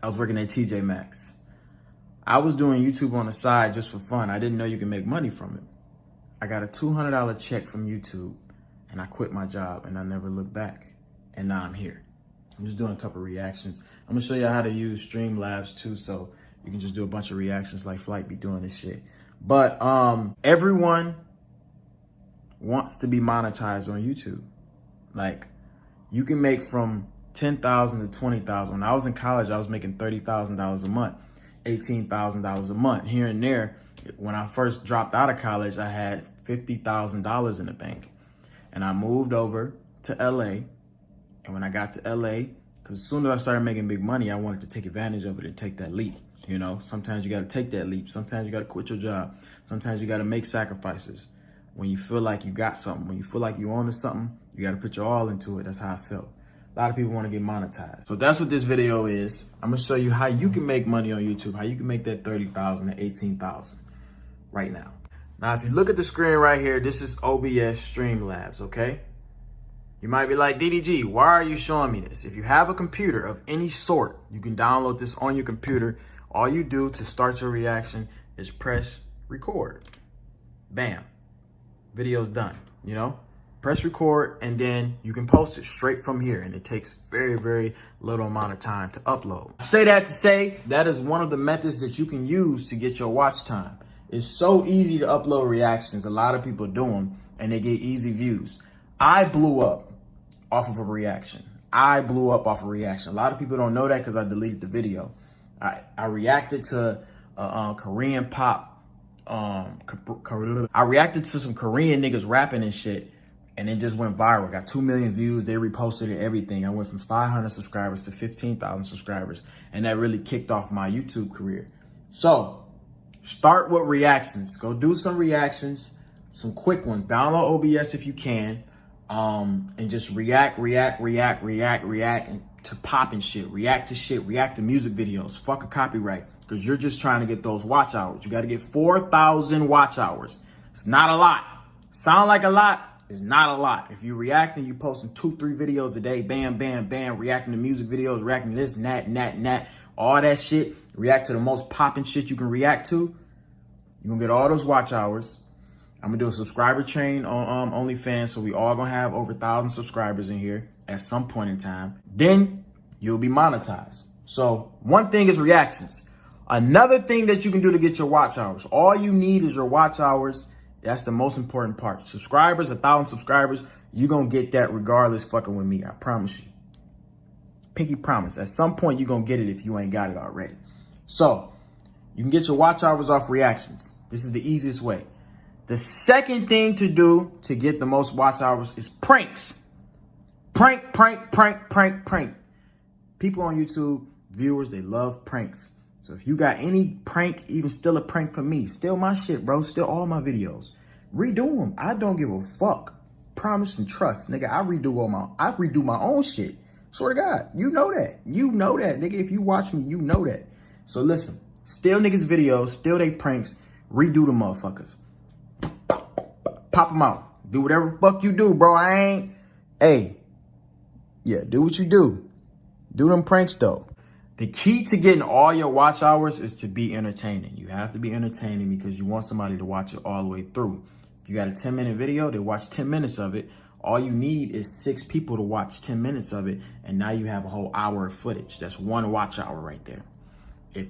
I was working at TJ Maxx. I was doing YouTube on the side just for fun. I didn't know you can make money from it. I got a $200 check from YouTube and I quit my job and I never looked back. And now I'm here. I'm just doing a couple reactions. I'm gonna show you how to use Streamlabs too, so you can just do a bunch of reactions like Flight be doing this shit. But everyone wants to be monetized on YouTube. Like, you can make from $10,000 to $20,000. When I was in college, I was making $30,000 a month, $18,000 a month. Here and there, when I first dropped out of college, I had $50,000 in the bank. And I moved over to LA. And when I got to LA, because as soon as I started making big money, I wanted to take advantage of it and take that leap. You know, sometimes you got to take that leap. Sometimes you got to quit your job. Sometimes you got to make sacrifices. When you feel like you got something, when you feel like you own something, you got to put your all into it. That's how I felt. A lot of people want to get monetized. So that's what this video is. I'm going to show you how you can make money on YouTube, how you can make that $30,000 to $18,000 right now. Now, if you look at the screen right here, this is OBS Streamlabs, okay? You might be like, DDG, why are you showing me this? If you have a computer of any sort, you can download this on your computer. All you do to start your reaction is press record. Bam. Video's done, you know? Press record and then you can post it straight from here. And it takes very, very little amount of time to upload. I say that to say that is one of the methods that you can use to get your watch time. It's so easy to upload reactions. A lot of people do them and they get easy views. I blew up off of a reaction. I blew up off a reaction. A lot of people don't know that because I deleted the video. I reacted to Korean pop. I reacted to some Korean niggas rapping and shit, and it just went viral. Got 2 million views. They reposted it, everything. I went from 500 subscribers to 15,000 subscribers, and that really kicked off my YouTube career. So start with reactions. Go do some reactions, some quick ones. Download OBS if you can, and just react and to popping shit. React to shit. React to music videos. Fuck a copyright. Because you're just trying to get those watch hours. You got to get 4,000 watch hours. It's not a lot. Sound like a lot. It's not a lot. If you react and you posting 2-3 videos a day, bam, bam, bam, reacting to music videos, reacting to this, and that, all that shit, react to the most popping shit you can react to, you're going to get all those watch hours. I'm going to do a subscriber chain on OnlyFans, so we all going to have over 1,000 subscribers in here at some point in time. Then you'll be monetized. So one thing is reactions. Another thing that you can do to get your watch hours, all you need is your watch hours. That's the most important part. Subscribers, 1,000 subscribers, you're going to get that regardless fucking with me. I promise you. Pinky promise. At some point, you're going to get it if you ain't got it already. So you can get your watch hours off reactions. This is the easiest way. The second thing to do to get the most watch hours is pranks. Prank. People on YouTube, viewers, they love pranks. So if you got any prank, even still a prank for me, steal my shit, bro. Steal all my videos. Redo them. I don't give a fuck. Promise and trust, nigga. I redo my own shit. Swear to God. You know that. You know that, nigga. If you watch me, you know that. So listen, steal niggas' videos, steal they pranks, redo the motherfuckers. Pop them out. Do whatever the fuck you do, bro. Hey. Yeah, do what you do. Do them pranks, though. The key to getting all your watch hours is to be entertaining. You have to be entertaining because you want somebody to watch it all the way through. If you got a 10-minute video, they watch 10 minutes of it. All you need is 6 people to watch 10 minutes of it, and now you have a whole hour of footage. That's 1 watch hour right there. If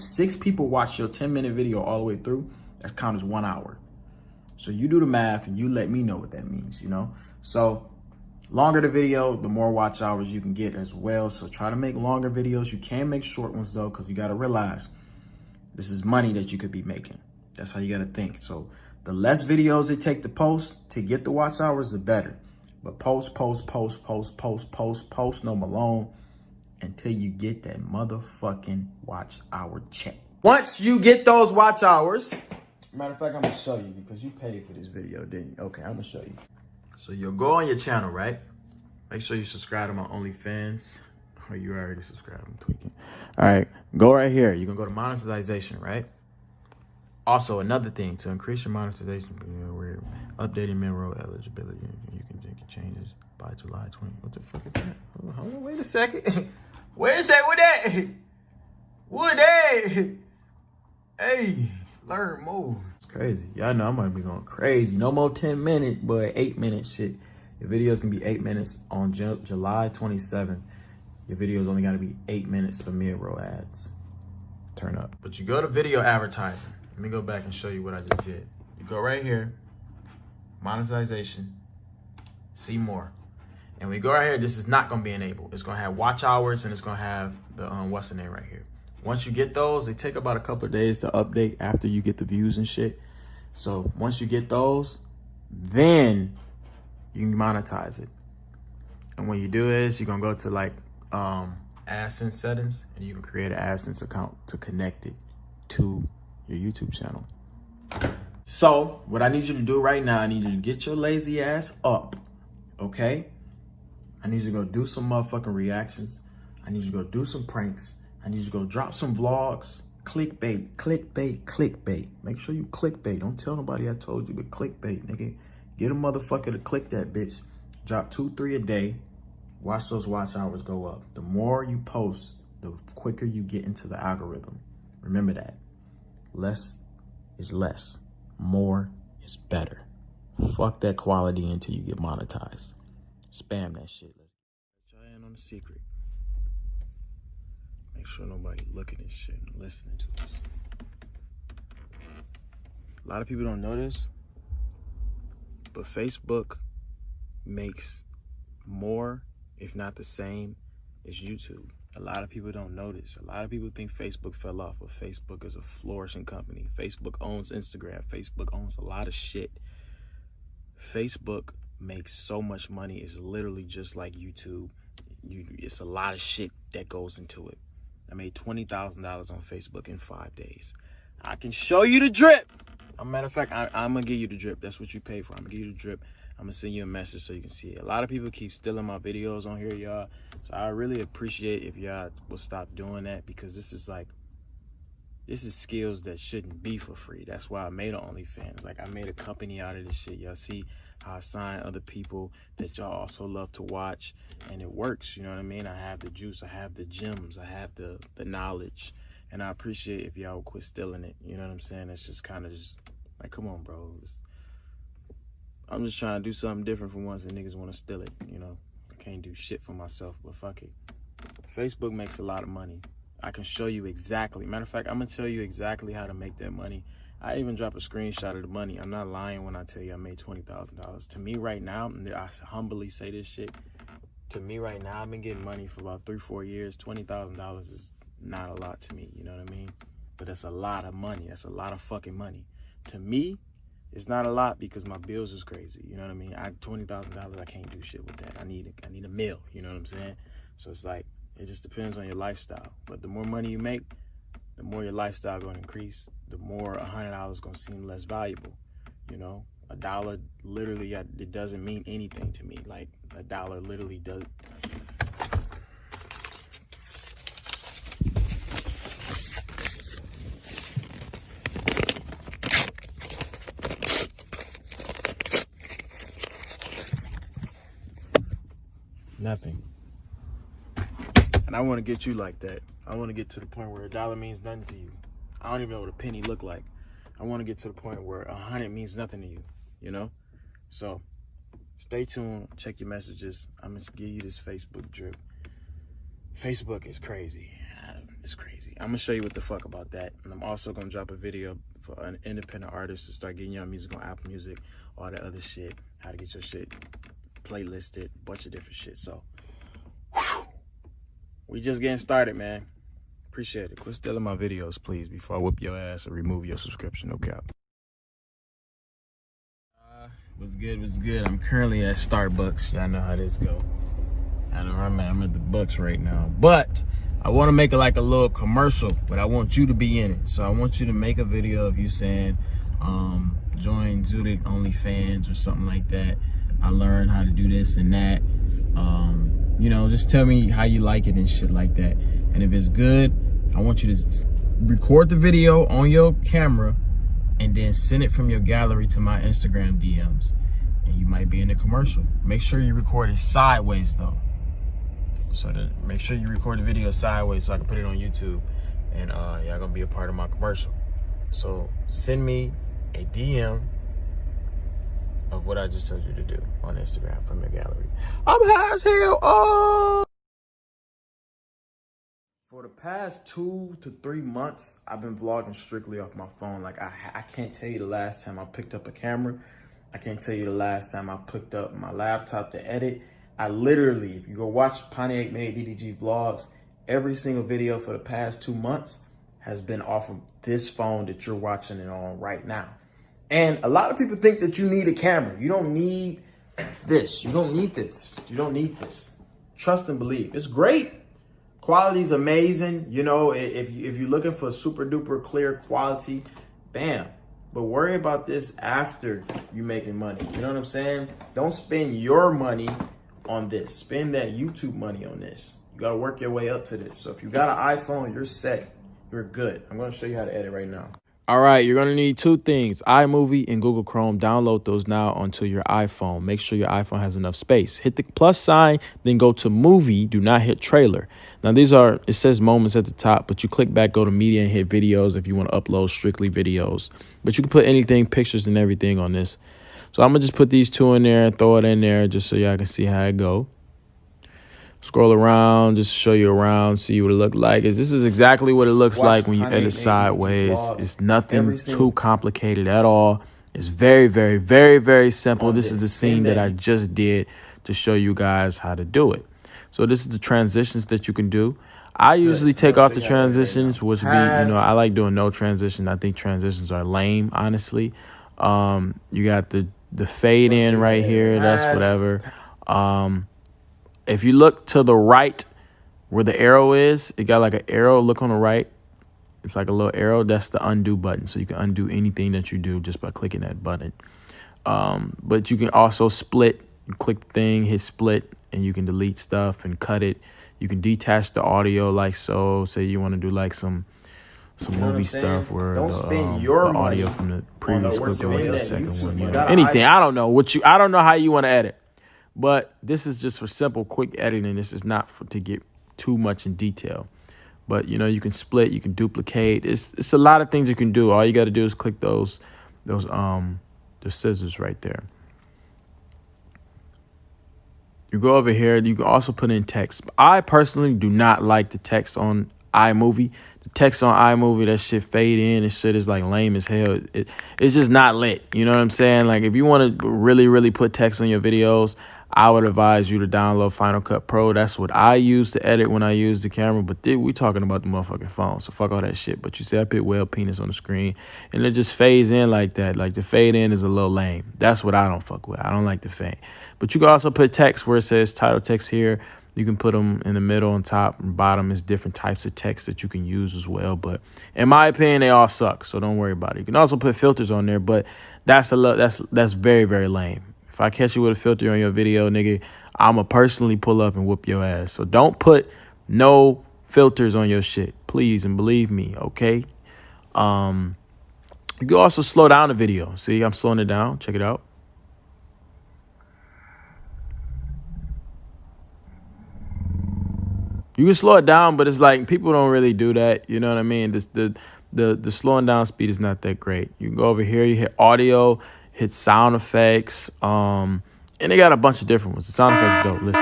6 people watch your 10-minute video all the way through, that's counted as 1 hour. So you do the math and you let me know what that means, you know? So longer the video, the more watch hours you can get as well. So try to make longer videos. You can make short ones though, because you got to realize this is money that you could be making. That's how you got to think. So the less videos it take to post to get the watch hours, the better. But post no Malone until you get that motherfucking watch hour check. Once you get those watch hours, matter of fact, I'm going to show you because you paid for this video, didn't you? Okay, I'm going to show you. So you'll go on your channel, right? Make sure you subscribe to my OnlyFans. Oh, you already subscribed. I'm tweaking. All right, go right here. You can go to monetization, right? Also, another thing, to increase your monetization, we're updating mineral eligibility. You can change this by July 20. What the fuck is that? Hold on, wait a second. Where's that? What that? What that? Hey, learn more. It's crazy. Y'all know I might be going crazy. No more 10 minute, but 8 minute shit. Your video's gonna be 8 minutes on July 27th. Your video's only gotta be 8 minutes for mid-roll ads. Turn up. But you go to video advertising. Let me go back and show you what I just did. You go right here, monetization, see more. And we go right here, this is not gonna be enabled. It's gonna have watch hours and it's gonna have the what's the name right here. Once you get those, they take about a couple of days to update after you get the views and shit. So once you get those, then you can monetize it. And when you do this, you're gonna go to like AdSense settings and you can create an AdSense account to connect it to your YouTube channel. So what I need you to do right now, I need you to get your lazy ass up, okay? I need you to go do some motherfucking reactions. I need you to go do some pranks. I need you to go drop some vlogs. Clickbait, clickbait, clickbait. Make sure you clickbait. Don't tell nobody I told you, but clickbait, nigga. Get a motherfucker to click that bitch. Drop 2-3 a day. Watch those watch hours go up. The more you post, the quicker you get into the algorithm. Remember that. Less is less. More is better. Fuck that quality until you get monetized. Spam that shit. Let's try in on the secret. Make sure nobody looking at shit and listening to us. A lot of people don't know this, but Facebook makes more, if not the same, as YouTube. A lot of people don't know this. A lot of people think Facebook fell off, but Facebook is a flourishing company. Facebook owns Instagram. Facebook owns a lot of shit. Facebook makes so much money. It's literally just like YouTube. It's a lot of shit that goes into it. I made $20,000 on Facebook in 5 days. I can show you the drip. As a matter of fact, I'm gonna give you the drip. That's what you pay for. I'm gonna give you the drip. I'm gonna send you a message so you can see it. A lot of people keep stealing my videos on here, y'all. So I really appreciate if y'all will stop doing that, because this is skills that shouldn't be for free. That's why I made an OnlyFans. Like, I made a company out of this shit. Y'all see how I sign other people that y'all also love to watch, and it works, you know what I mean? I have the juice, I have the gems, I have the knowledge, and I appreciate if y'all will quit stealing it, you know what I'm saying? It's just kind of just like, come on, bro. I'm just trying to do something different for once, and niggas want to steal it, you know? I can't do shit for myself, but fuck it. Facebook makes a lot of money. I can show you exactly. Matter of fact, I'm gonna tell you exactly how to make that money. I even drop a screenshot of the money. I'm not lying when I tell you I made $20,000. To me right now, and I humbly say this shit, to me right now, I've been getting money for about 3-4 years. $20,000 is not a lot to me, you know what I mean? But that's a lot of money. That's a lot of fucking money. To me, it's not a lot because my bills is crazy, you know what I mean? $20,000, I can't do shit with that. I need a meal, you know what I'm saying? So it's like, it just depends on your lifestyle. But the more money you make, the more your lifestyle going to increase. The more $100 going to seem less valuable. You know, $1 literally, it doesn't mean anything to me. Like, $1 literally does. Nothing. And I want to get you like that. I want to get to the point where $1 means nothing to you. I don't even know what a penny look like. I want to get to the point where 100 means nothing to you, you know? So stay tuned, check your messages. I'm going to give you this Facebook drip. Facebook is crazy. It's crazy. I'm going to show you what the fuck about that. And I'm also going to drop a video for an independent artist to start getting your music on Apple Music, all that other shit, how to get your shit playlisted, bunch of different shit. So we just getting started, man. Appreciate it. Quit stealing my videos, please, before I whip your ass or remove your subscription. No cap. What's good? What's good? I'm currently at Starbucks. Y'all know how this go. I know I'm at the Bucks right now. But I want to make it like a little commercial, but I want you to be in it. So I want you to make a video of you saying, join Ddg Onlyfans or something like that. I learned how to do this and that. You know, just tell me how you like it and shit like that. And if it's good, I want you to record the video on your camera and then send it from your gallery to my Instagram DMs. And you might be in the commercial. Make sure you record it sideways though. So then make sure you record the video sideways so I can put it on YouTube. And y'all gonna be a part of my commercial. So send me a DM of what I just told you to do on Instagram from your gallery. I'm high as hell. Oh! For the past 2 to 3 months, I've been vlogging strictly off my phone. Like I can't tell you the last time I picked up a camera. I can't tell you the last time I picked up my laptop to edit. I literally, if you go watch Pontiac Made DDG vlogs, every single video for the past 2 months has been off of this phone that you're watching it on right now. And a lot of people think that you need a camera. You don't need this. You don't need this. You don't need this. Trust and believe. It's great. Quality's amazing. You know, if you're looking for super duper clear quality, bam. But worry about this after you making money. You know what I'm saying? Don't spend your money on this. Spend that YouTube money on this. You got to work your way up to this. So if you got an iPhone, you're set. You're good. I'm going to show you how to edit right now. All right, you're going to need 2 things, iMovie and Google Chrome. Download those now onto your iPhone. Make sure your iPhone has enough space. Hit the plus sign, then go to movie. Do not hit trailer. Now, it says moments at the top, but you click back, go to media and hit videos if you want to upload strictly videos. But you can put anything, pictures and everything on this. So I'm going to just put these 2 in there, throw it in there just so y'all can see how it go. Scroll around, just show you around, see what it look like. This is exactly what it looks like when you edit sideways. It's nothing too complicated at all. It's very, very, very, very simple. This is the scene that I just did to show you guys how to do it. So this is the transitions that you can do. I usually take off the transitions, which would be, I like doing no transition. I think transitions are lame, honestly. You got the fade in right here. That's whatever. If you look to the right where the arrow is, it got like an arrow. Look on the right. It's like a little arrow. That's the undo button. So you can undo anything that you do just by clicking that button. But you can also split. You click the thing, hit split, and you can delete stuff and cut it. You can detach the audio like so. Say you want to do like some movie stuff where the audio from the previous clip goes to the second one. You know, anything. I don't know I don't know how you want to edit. But this is just for simple, quick editing. This is not to get too much in detail. But, you can split, you can duplicate. It's a lot of things you can do. All you got to do is click those scissors right there. You go over here. You can also put in text. I personally do not like the text on iMovie. The text on iMovie, that shit fade in. This shit is like lame as hell. It's just not lit. You know what I'm saying? Like if you want to really, really put text on your videos, I would advise you to download Final Cut Pro. That's what I use to edit when I use the camera. But we talking about the motherfucking phone, so fuck all that shit. But you see I put whale penis on the screen, and it just fades in like that. Like the fade in is a little lame. That's what I don't fuck with. I don't like the fade. But you can also put text where it says title text here. You can put them in the middle, on top, and bottom is different types of text that you can use as well. But in my opinion, they all suck, so don't worry about it. You can also put filters on there, but that's very, very lame. If I catch you with a filter on your video, nigga, I'ma personally pull up and whoop your ass. So don't put no filters on your shit, please, and believe me, okay? You can also slow down the video. See, I'm slowing it down. Check it out. You can slow it down, but it's like people don't really do that. You know what I mean? The slowing down speed is not that great. You can go over here, you hit audio, hit sound effects, and they got a bunch of different ones. The sound effects dope. Listen.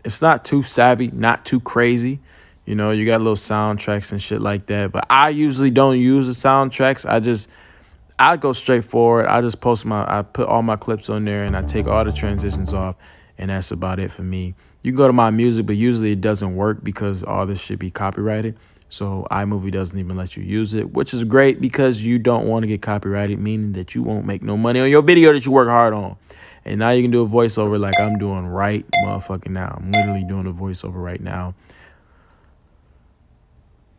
It's not too savvy, not too crazy. You know, you got little soundtracks and shit like that. But I usually don't use the soundtracks. I go straight forward. I put all my clips on there and I take all the transitions off. And that's about it for me. You can go to my music, but usually it doesn't work because all this should be copyrighted. So iMovie doesn't even let you use it, which is great because you don't want to get copyrighted, meaning that you won't make no money on your video that you work hard on. And now you can do a voiceover like I'm doing right motherfucking now. I'm literally doing a voiceover right now.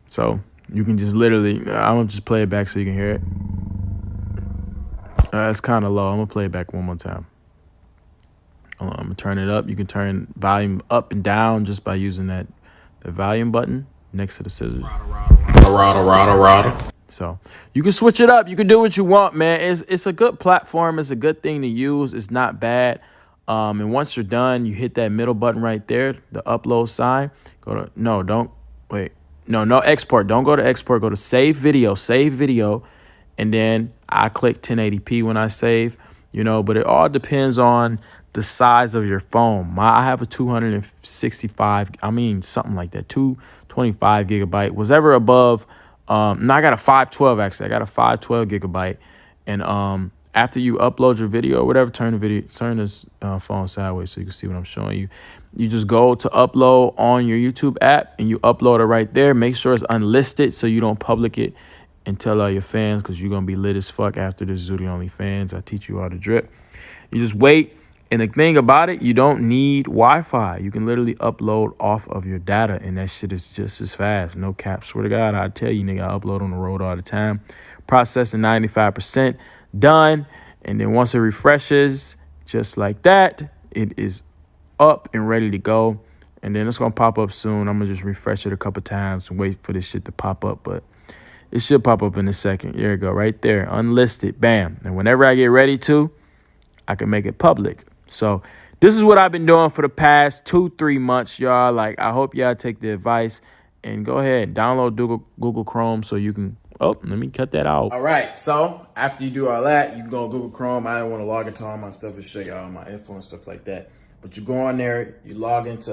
So you can just literally, I'm going to just play it back so you can hear it. It's kind of low. I'm going to play it back one more time. I'm going to turn it up. You can turn volume up and down just by using the volume button next to the scissors. So you can switch it up. You can do what you want, man. It's a good platform. It's a good thing to use. It's not bad. And once you're done, you hit that middle button right there, the upload sign. Go to, no, don't, wait. No export. Don't go to export. Go to save video. And then I click 1080p when I save, but it all depends on the size of your phone. I have a 265, something like that, 225 gigabyte, was ever above. No, I got a 512 actually. I got a 512 gigabyte. And after you upload your video or whatever, turn this phone sideways so you can see what I'm showing you. You just go to upload on your YouTube app and you upload it right there. Make sure it's unlisted so you don't public it and tell all your fans, because you're going to be lit as fuck after this Ddg Onlyfans. I teach you how to drip. You just wait. And the thing about it, you don't need Wi-Fi. You can literally upload off of your data, and that shit is just as fast. No cap. Swear to God, I tell you, nigga, I upload on the road all the time. Processing 95%. Done. And then once it refreshes, just like that, it is up and ready to go. And then it's going to pop up soon. I'm going to just refresh it a couple times and wait for this shit to pop up. But it should pop up in a second. There you go, right there. Unlisted. Bam. And whenever I get ready to, I can make it public. So this is what I've been doing for the past 2-3 months, y'all. Like, I hope y'all take the advice and go ahead and download Google Chrome so you can. Oh, let me cut that out. All right. So after you do all that, you can go on Google Chrome. I don't want to log into all my stuff and show you all my info and stuff like that. But you go on there, you log into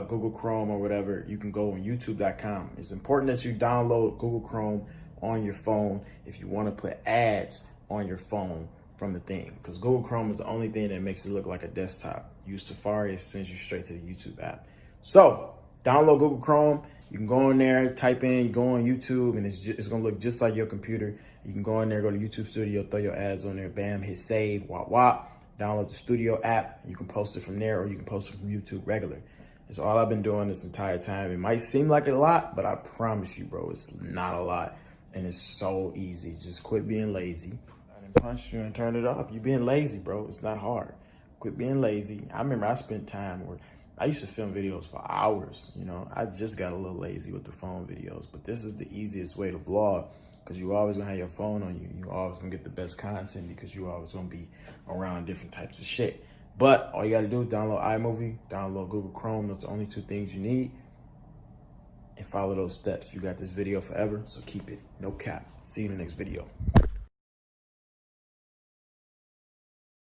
Google Chrome or whatever. You can go on youtube.com. It's important that you download Google Chrome on your phone if you want to put ads on your phone from the thing, because Google Chrome is the only thing that makes it look like a desktop. Use Safari, it sends you straight to the YouTube app. So download Google Chrome. You can go in there, type in, go on YouTube, and it's gonna look just like your computer. You can go in there, go to YouTube Studio, throw your ads on there, bam, hit save, wop. Download the Studio app. You can post it from there, or you can post it from YouTube regular. It's all I've been doing this entire time. It might seem like a lot, but I promise you, bro, it's not a lot. And it's so easy. Just quit being lazy. I didn't punch you and turn it off. You being lazy, bro. It's not hard. Quit being lazy. I remember I spent time where I used to film videos for hours. I just got a little lazy with the phone videos. But this is the easiest way to vlog, because you always gonna have your phone on you. You always gonna get the best content because you always gonna be around different types of shit. But all you gotta do is download iMovie, download Google Chrome. Those are the only 2 things you need. And follow those steps. You got this video forever, so keep it. No cap. See you in the next video.